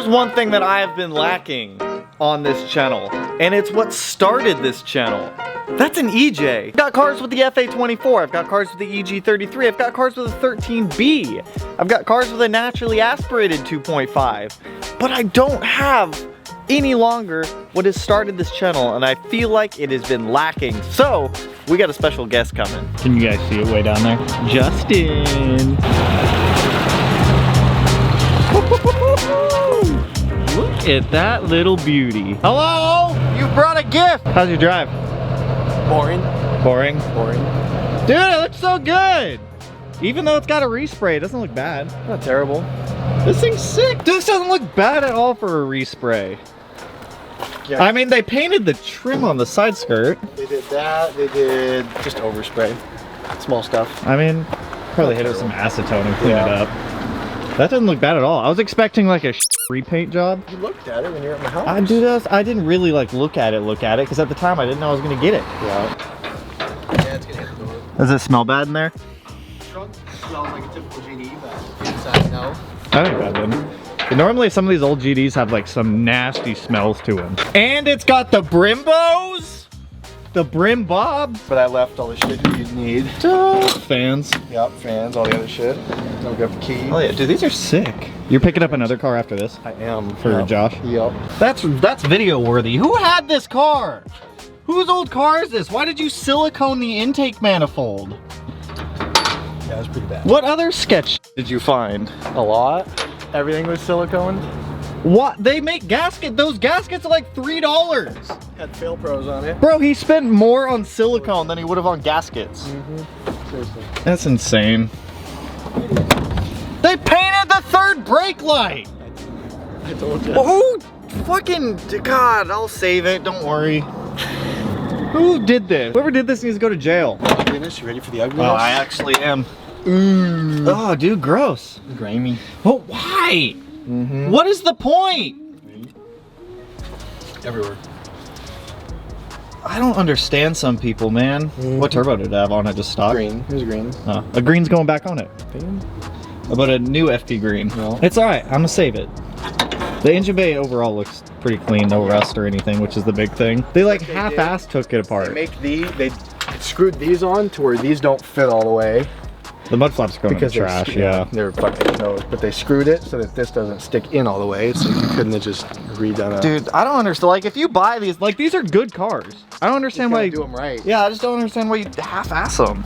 There's one thing that I have been lacking on this channel, and it's what started this channel. That's an EJ. I've got cars with the FA24, I've got cars with the EG33, I've got cars with a 13B, I've got cars with a naturally aspirated 2.5, but I don't have any longer what has started this channel, and I feel like it has been lacking. So we got a special guest coming. Can you guys see it way down there? Justin. Look at that little beauty. Hello, you brought a gift. How's your drive? Boring. Boring? Boring. Dude, it looks so good. Even though it's got a respray, it doesn't look bad. Not terrible. This thing's sick. Dude, this doesn't look bad at all for a respray. Yeah. I mean, they painted the trim on the side skirt. They did that. They did just overspray. Small stuff. I mean, probably hit it with some acetone and clean it up. That doesn't look bad at all. I was expecting like a repaint job. You looked at it when you were at my house. I didn't really like look at it, because at the time I didn't know I was gonna get it. Yeah. Yeah, it's gonna hit the door. Does it smell bad in there? Trunk smells like a typical GD, but inside, no. I think that didn't. Normally some of these old GDs have like some nasty smells to them. And it's got the Brimbos! The brim bobs. But I left all the shit that you'd need. Fans. Yep, fans, all the other shit. Don't grab the key. Oh yeah, dude, these are sick. You're picking up another car after this? I am. For Josh? Yep. That's video worthy. Who had this car? Whose old car is this? Why did you silicone the intake manifold? Yeah, it was pretty bad. What other sketch did you find? A lot. Everything was siliconed. What? They make those gaskets are like $3. Had Fail Pros on it. Bro, he spent more on silicone than he would have on gaskets. Seriously. That's insane. They painted the third brake light. I told you. Who fucking, God, I'll save it, don't worry. Who did this? Whoever did this needs to go to jail. Ugliness, you ready for the ugliness? Oh, I actually am. Oh, dude, gross. Grimy. Oh, why? What is the point? Everywhere. I don't understand some people, man. What turbo did it have on it? Just stock? Green. Here's green. Oh, a green's going back on it. But a new FP green. No. It's alright, I'm gonna save it. The engine bay overall looks pretty clean, no rust or anything, which is the big thing. They like half-assed took it apart. They screwed these on to where these don't fit all the way. The mud flaps are going in the trash, yeah. They're fucking nose, but they screwed it so that this doesn't stick in all the way, so you couldn't have just redone it. Dude, I don't understand. Like, if you buy these, like, these are good cars. I don't understand why you do them right. Yeah, I just don't understand why you half-ass them.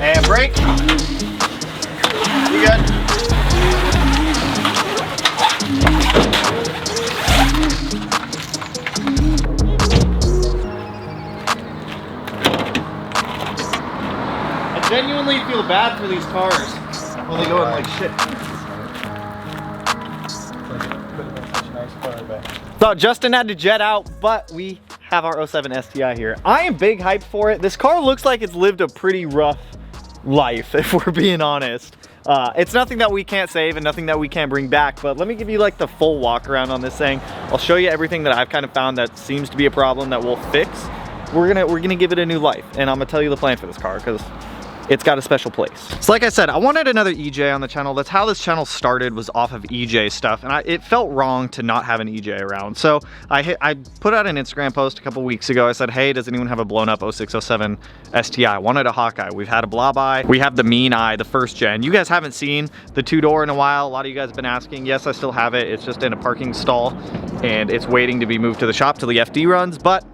And brake. You good? I genuinely feel bad for these cars when they go in like shit. Thought Justin had to jet out, but we have our 07 STI here. I am big hyped for it. This car looks like it's lived a pretty rough life, if we're being honest. It's nothing that we can't save and nothing that we can't bring back, but let me give you like the full walk around on this thing. I'll show you everything that I've kind of found that seems to be a problem that we'll fix. We're gonna give it a new life, and I'm gonna tell you the plan for this car because it's got a special place. So like I said, I wanted another EJ on the channel. That's how this channel started, was off of EJ stuff. And it felt wrong to not have an EJ around. So I put out an Instagram post a couple weeks ago. I said, hey, does anyone have a blown up 0607 STI? I wanted a Hawkeye. We've had a Blob Eye. We have the Mean Eye, the first gen. You guys haven't seen the two-door in a while. A lot of you guys have been asking. Yes, I still have it. It's just in a parking stall and it's waiting to be moved to the shop till the FD runs, but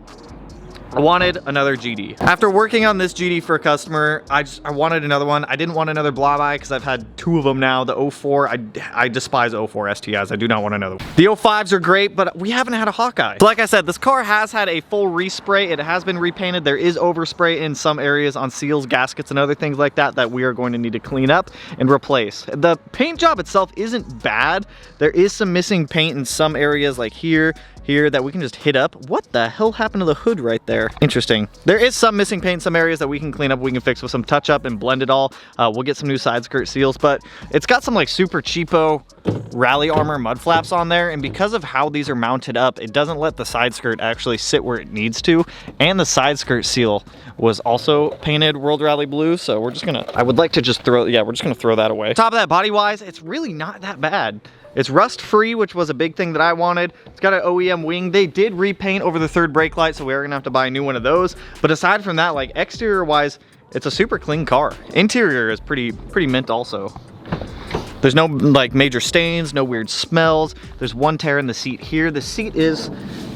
I wanted another GD. After working on this GD for a customer, I wanted another one. I didn't want another Blob Eye because I've had two of them now. The 04, I despise 04 STIs. I do not want another one. The 05s are great, but we haven't had a Hawkeye. So like I said, this car has had a full respray. It has been repainted. There is overspray in some areas on seals, gaskets, and other things like that we are going to need to clean up and replace. The paint job itself isn't bad. There is some missing paint in some areas like here, here that we can just hit up. What the hell happened to the hood right there? Interesting. There is some missing paint in some areas that we can clean up. We can fix with some touch up and blend it all. We'll get some new side skirt seals, but it's got some like super cheapo rally armor mud flaps on there, and because of how these are mounted up, it doesn't let the side skirt actually sit where it needs to. And the side skirt seal was also painted World Rally blue, so we're just gonna, I would like to just throw, yeah, we're just gonna throw that away. Top of that, body wise, it's really not that bad. It's rust free, which was a big thing that I wanted. It's got an OEM wing. They did repaint over the third brake light, so we are gonna have to buy a new one of those. But aside from that, like exterior wise, it's a super clean car. Interior is pretty mint also. There's no like major stains, no weird smells. There's one tear in the seat here. The seat is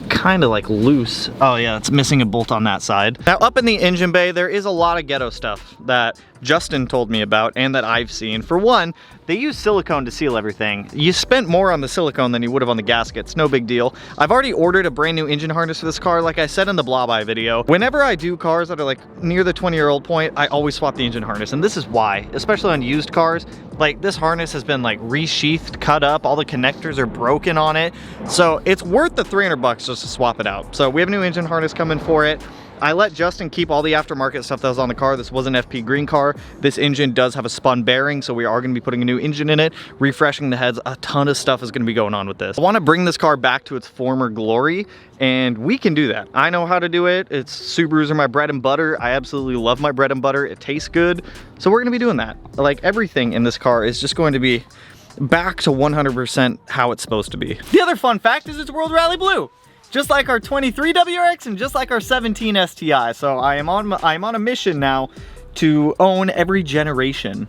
kind of like loose. Oh yeah, it's missing a bolt on that side. Now up in the engine bay, there is a lot of ghetto stuff that Justin told me about and that I've seen. For one, they use silicone to seal everything. You spent more on the silicone than you would have on the gaskets, no big deal. I've already ordered a brand new engine harness for this car. Like I said in the Blob Eye video, whenever I do cars that are like near the 20-year-old point, I always swap the engine harness, and this is why, especially on used cars. Like this harness has been like resheathed, cut up, all the connectors are broken on it. So it's worth the 300 bucks just to swap it out. So we have a new engine harness coming for it. I let Justin keep all the aftermarket stuff that was on the car. This was an FP green car. This engine does have a spun bearing, so we are going to be putting a new engine in it, refreshing the heads. A ton of stuff is going to be going on with this. I want to bring this car back to its former glory, and we can do that. I know how to do it. Subarus are my bread and butter. I absolutely love my bread and butter. It tastes good, so we're going to be doing that. Like everything in this car is just going to be back to 100% how it's supposed to be. The other fun fact is it's World Rally Blue. Just like our 23 WRX and just like our 17 STI. So I am on a mission now to own every generation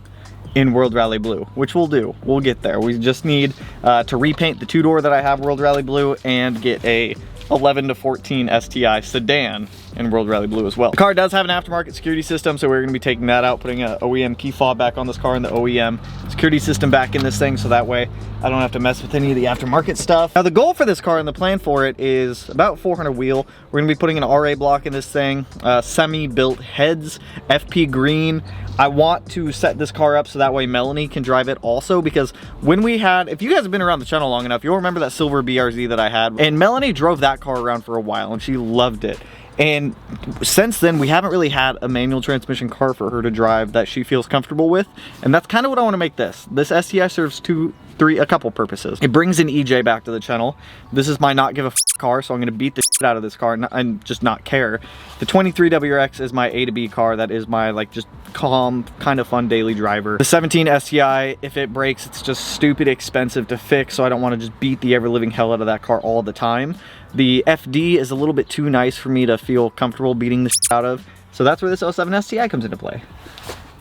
in World Rally Blue, which we'll do. We'll get there. We just need to repaint the two-door that I have World Rally Blue and get a 11 to 14 STI sedan in World Rally Blue as well. The car does have an aftermarket security system, so we're going to be taking that out, putting an OEM key fob back on this car and the OEM security system back in this thing, so that way I don't have to mess with any of the aftermarket stuff. Now the goal for this car and the plan for it is about 400 wheel. We're going to be putting an RA block in this thing, semi-built heads, FP green. I want to set this car up so that way Melanee can drive it also, because when we had, if you guys have been around the channel long enough, you'll remember that silver BRZ that I had, and Melanee drove that car around for a while and she loved it. And since then, we haven't really had a manual transmission car for her to drive that she feels comfortable with. And that's kind of what I want to make this. This STI serves a couple purposes. It brings an EJ back to the channel. This is my not give a f car, so I'm going to beat the shit out of this car and just not care. The 23 WRX is my A to B car. That is my like just calm, kind of fun daily driver. The 17 STI, if it breaks, it's just stupid expensive to fix, so I don't want to just beat the ever-living hell out of that car all the time. The FD is a little bit too nice for me to feel comfortable beating the shit out of, so that's where this 07 STI comes into play.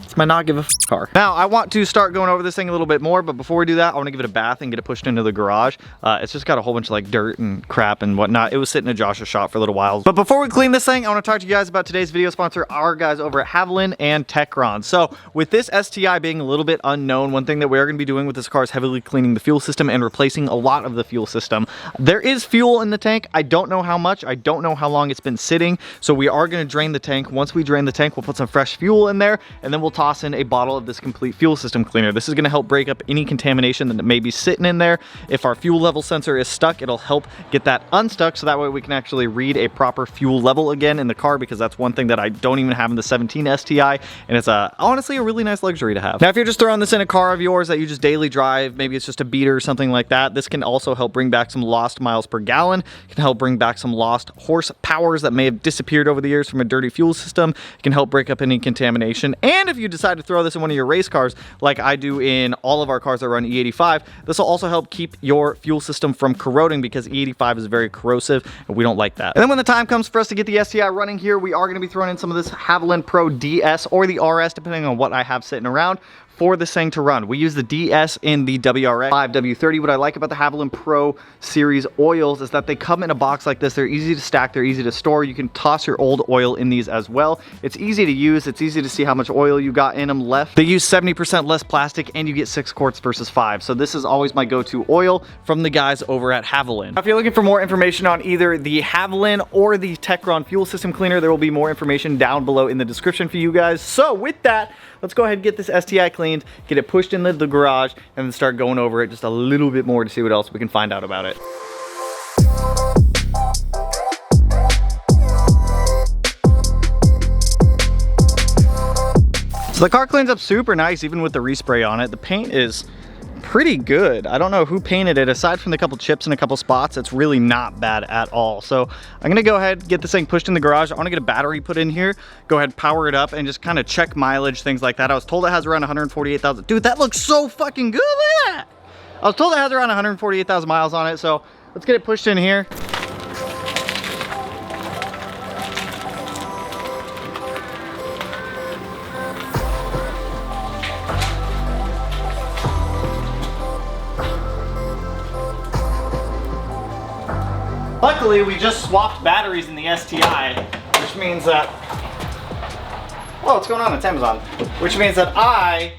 It's my not give a f car. Now I want to start going over this thing a little bit more, but before we do that, I want to give it a bath and get it pushed into the garage. It's just got a whole bunch of like dirt and crap and whatnot. It was sitting in Josh's shop for a little while. But before we clean this thing, I want to talk to you guys about today's video sponsor, our guys over at Haviland and Techron. So with this STI being a little bit unknown, one thing that we are going to be doing with this car is heavily cleaning the fuel system and replacing a lot of the fuel system. There is fuel in the tank. I don't know how much. I don't know how long it's been sitting. So we are going to drain the tank. Once we drain the tank, we'll put some fresh fuel in there, and then we'll toss in a bottle of this complete fuel system cleaner. This is going to help break up any contamination that may be sitting in there. If our fuel level sensor is stuck, it'll help get that unstuck, so that way we can actually read a proper fuel level again in the car, because that's one thing that I don't even have in the 17 STI, and it's honestly a really nice luxury to have. Now if you're just throwing this in a car of yours that you just daily drive, maybe it's just a beater or something like that, this can also help bring back some lost miles per gallon. It can help bring back some lost horsepowers that may have disappeared over the years from a dirty fuel system. It can help break up any contamination, and if you decide to throw this in one of your race cars like I do in all of our cars that run E85, this will also help keep your fuel system from corroding, because E85 is very corrosive and we don't like that. And then when the time comes for us to get the STI running here, we are going to be throwing in some of this Haviland Pro DS or the RS, depending on what I have sitting around for this thing to run. We use the DS in the WRX 5W30. What I like about the Haviland Pro series oils is that they come in a box like this. They're easy to stack, they're easy to store. You can toss your old oil in these as well. It's easy to use, it's easy to see how much oil you got in them left. They use 70% less plastic, and you get 6 quarts versus 5. So this is always my go-to oil from the guys over at Haviland. Now, if you're looking for more information on either the Haviland or the Techron fuel system cleaner, there will be more information down below in the description for you guys. So with that, let's go ahead and get this STI cleaned, get it pushed into the garage, and then start going over it just a little bit more to see what else we can find out about it. So the car cleans up super nice even with the respray on it. The paint is pretty good. I don't know who painted it. Aside from the couple chips and a couple spots, it's really not bad at all. So I'm gonna go ahead, get this thing pushed in the garage. I wanna get a battery put in here, go ahead, power it up, and just kind of check mileage, things like that. I was told it has around 148,000. Dude, that looks so fucking good. Look at that. I was told it has around 148,000 miles on it. So let's get it pushed in here. Luckily, we just swapped batteries in the STI, which means that, whoa, what's going on? It's Amazon. Which means that I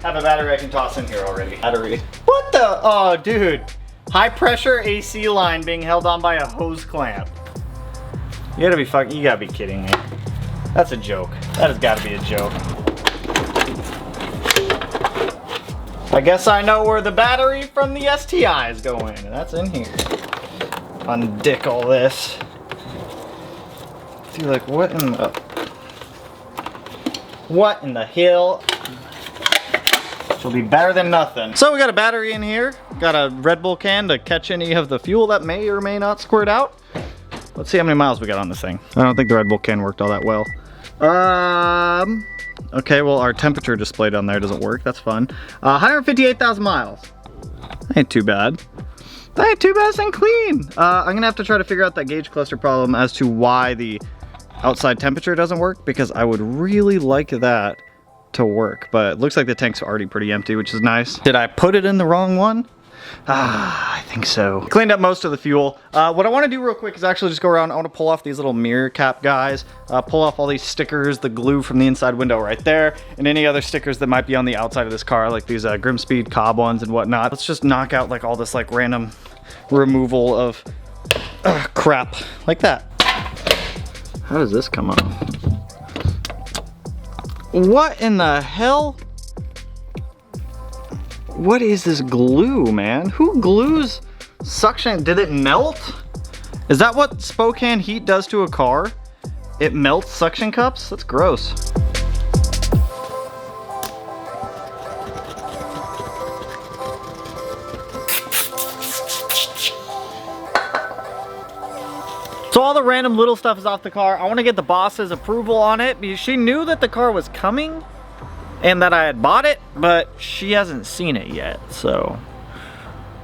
have a battery I can toss in here already. Battery. What the? Oh, dude. High pressure AC line being held on by a hose clamp. You gotta be fucking, you gotta be kidding me. That's a joke. That has gotta be a joke. I guess I know where the battery from the STI is going, and that's in here. Undick all this. Dude, like what in the hell? She'll be better than nothing. So we got a battery in here. Got a Red Bull can to catch any of the fuel that may or may not squirt out. Let's see how many miles we got on this thing. I don't think the Red Bull can worked all that well. Okay, well our temperature display down there doesn't work. That's fun. 158,000 miles. Ain't too bad. That ain't too bad and clean. I'm gonna have to try to figure out that gauge cluster problem as to why the outside temperature doesn't work, because I would really like that to work, but it looks like the tank's already pretty empty, which is nice. Did I put it in the wrong one? I think so. Cleaned up most of the fuel. What I want to do real quick is actually just go around. I want to pull off these little mirror cap guys, pull off all these stickers, the glue from the inside window right there, and any other stickers that might be on the outside of this car, like these Grimspeed Cobb ones and whatnot. Let's just knock out like all this like random removal of crap like that. How does this come off? What in the hell? What is this glue, man? Who glues suction? Did it melt? Is that what Spokane heat does to a car? It melts suction cups? That's gross. So all the random little stuff is off the car. I want to get the boss's approval on it because she knew that the car was coming and that I had bought it, but she hasn't seen it yet, so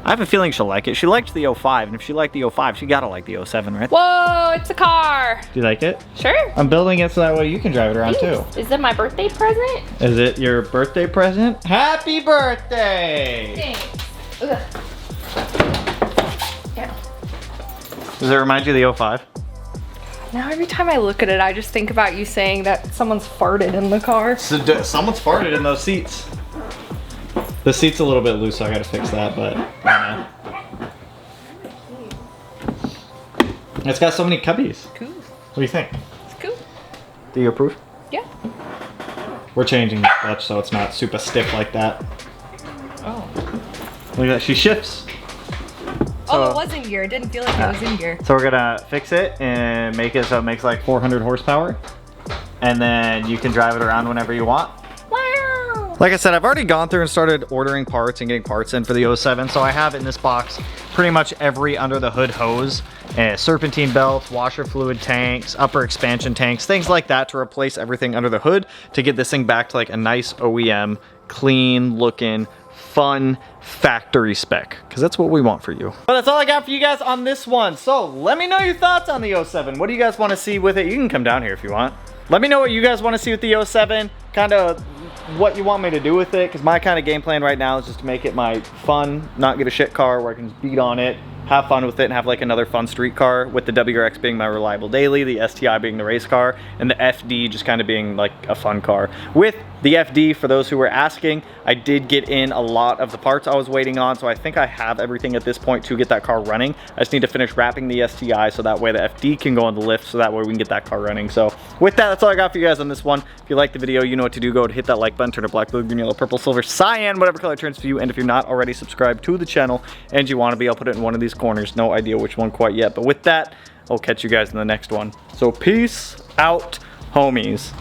I have a feeling she'll like it. She liked the 05, and if she liked the 05, she gotta like the 07, right? Whoa, it's a car. Do you like it? Sure. I'm building it so that way you can drive it around too. Is it my birthday present? Is it your birthday present? Happy birthday! Thanks. Ugh. Yeah. Does it remind you of the 05? Now every time I look at it, I just think about you saying that someone's farted in the car. So, someone's farted in those seats. The seat's a little bit loose, so I gotta fix that, but it's got so many cubbies. Cool. What do you think? It's cool. Do you approve? Yeah. We're changing the clutch so it's not super stiff like that. Oh. Look at that, she shifts. Oh, it was in gear. It didn't feel like it was in gear. So we're gonna fix it and make it so it makes like 400 horsepower. And then you can drive it around whenever you want. Wow. Like I said, I've already gone through and started ordering parts and getting parts in for the 07. So I have in this box pretty much every under the hood hose, serpentine belts, washer fluid tanks, upper expansion tanks, things like that to replace everything under the hood to get this thing back to like a nice OEM, clean looking, fun factory spec, because that's what we want for you. But that's all I got for you guys on this one. So let me know your thoughts on the 07. What do you guys want to see with it? You can come down here if you want. Let me know what you guys want to see with the 07, kind of what you want me to do with it, because my kind of game plan right now is just to make it my fun, not get a shit car where I can beat on it, have fun with it, and have like another fun street car, with the WRX being my reliable daily, the STI being the race car, and the FD just kind of being like a fun car. With the FD, for those who were asking, I did get in a lot of the parts I was waiting on, so I think I have everything at this point to get that car running. I just need to finish wrapping the STI so that way the FD can go on the lift, so that way we can get that car running. So with that, that's all I got for you guys on this one. If you liked the video, you know what to do. Go to hit that like button, turn it black, blue, green, yellow, purple, silver, cyan, whatever color turns for you. And if you're not already subscribed to the channel and you want to be, I'll put it in one of these corners. No idea which one quite yet, but with that, I'll catch you guys in the next one. So peace out, homies.